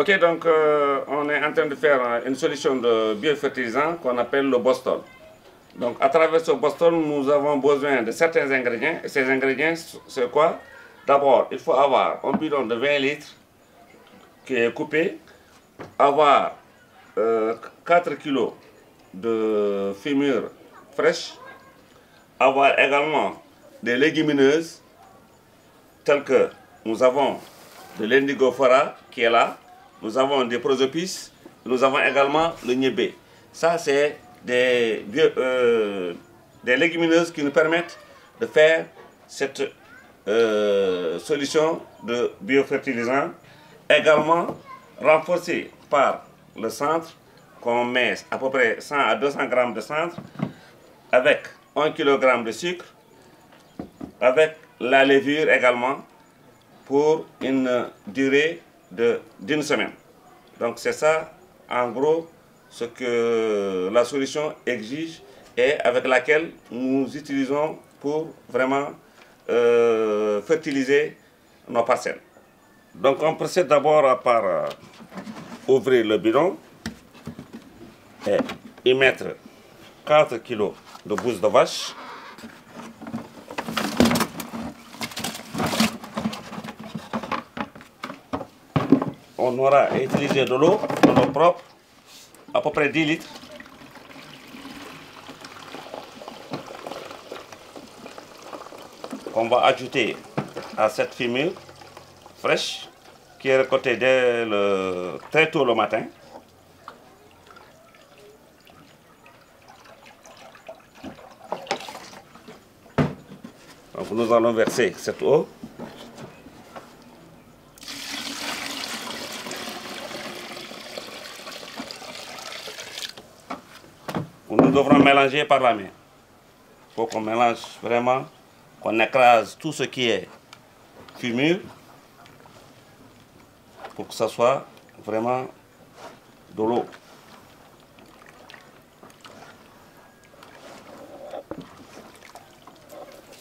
Ok, donc on est en train de faire une solution de biofertilisant qu'on appelle le Bostol. Donc à travers ce Bostol, nous avons besoin de certains ingrédients. Et ces ingrédients, c'est quoi? D'abord, il faut avoir un bidon de 20 litres qui est coupé, avoir 4 kg de fémur fraîche, avoir également des légumineuses telles que nous avons de l'indigo fora qui est là, nous avons des prosopis, nous avons également le niébé. Ça, c'est des légumineuses qui nous permettent de faire cette solution de biofertilisant, également renforcée par le centre qu'on met à peu près 100 à 200 grammes de centre avec 1 kg de sucre, avec la levure également pour une durée d'une semaine. Donc c'est ça en gros ce que la solution exige et avec laquelle nous utilisons pour vraiment fertiliser nos parcelles. Donc on procède d'abord par ouvrir le bidon et y mettre 4 kg de bouse de vache. On aura utilisé de l'eau propre, à peu près 10 litres. On va ajouter à cette fémur fraîche qui est récoltée très tôt le matin. Donc nous allons verser cette eau. Nous devrons mélanger par la main. Il faut qu'on mélange vraiment, qu'on écrase tout ce qui est fémur pour que ça soit vraiment de l'eau.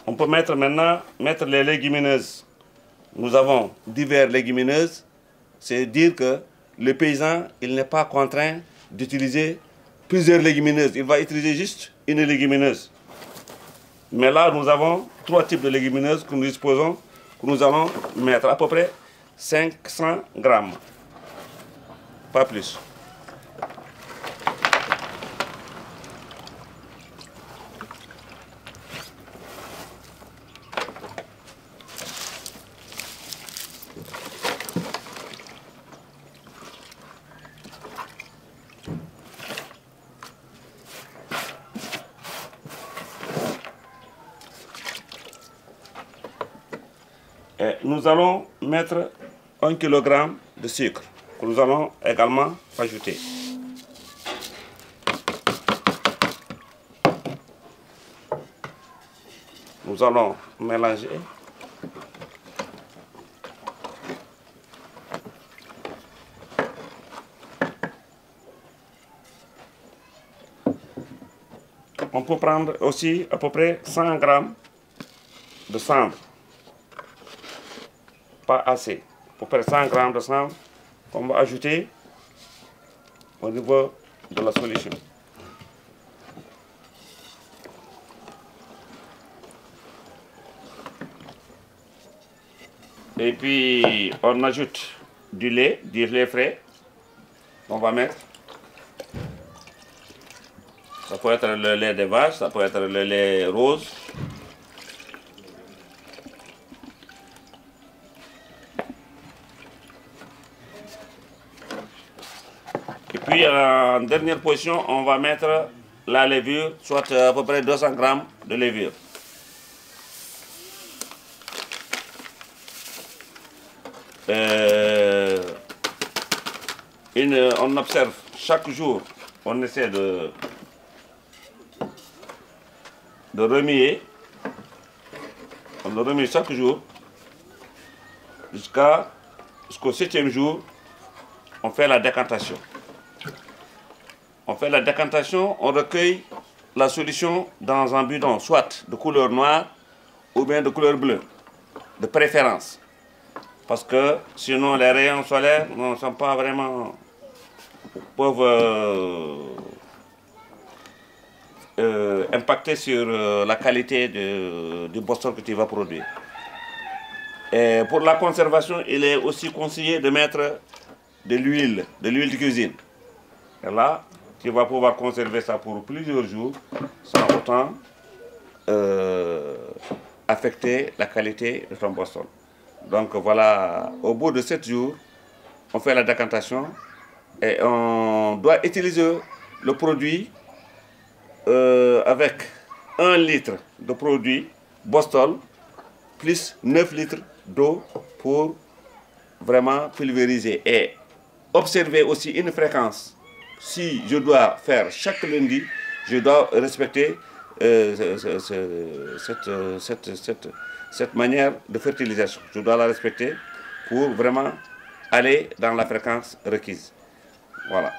On peut maintenant mettre les légumineuses. Nous avons diverses légumineuses. C'est dire que le paysan, il n'est pas contraint d'utiliser plusieurs légumineuses. Il va utiliser juste une légumineuse. Mais là, nous avons 3 types de légumineuses que nous disposons, que nous allons mettre à peu près 500 grammes. Pas plus. Et nous allons mettre 1 kg de sucre que nous allons également ajouter. Nous allons mélanger. On peut prendre aussi à peu près 100 grammes de cendre. Pas assez. Pour faire 100 grammes de cendre qu'on va ajouter au niveau de la solution. Et puis on ajoute du lait frais. On va mettre. Ça peut être le lait de vache, ça peut être le lait rose. Et puis en dernière position, on va mettre la levure, soit à peu près 200 grammes de levure. On observe chaque jour, on essaie de remuer. On le remue chaque jour jusqu'au 7e jour. On fait la décantation. On fait la décantation, on recueille la solution dans un bidon, soit de couleur noire ou bien de couleur bleue, de préférence. parce que sinon les rayons solaires ne sont pas vraiment, peuvent impacter sur la qualité du bostol que tu vas produire. Et pour la conservation, il est aussi conseillé de mettre de l'huile de cuisine. Et là, tu vas pouvoir conserver ça pour plusieurs jours sans autant affecter la qualité de ton bostol. Donc voilà, au bout de 7 jours, on fait la décantation et on doit utiliser le produit avec 1 litre de produit Bostol plus 9 litres d'eau pour vraiment pulvériser et observer aussi une fréquence. Si je dois faire chaque lundi, je dois respecter cette manière de fertilisation. Je dois la respecter pour vraiment aller dans la fréquence requise. Voilà.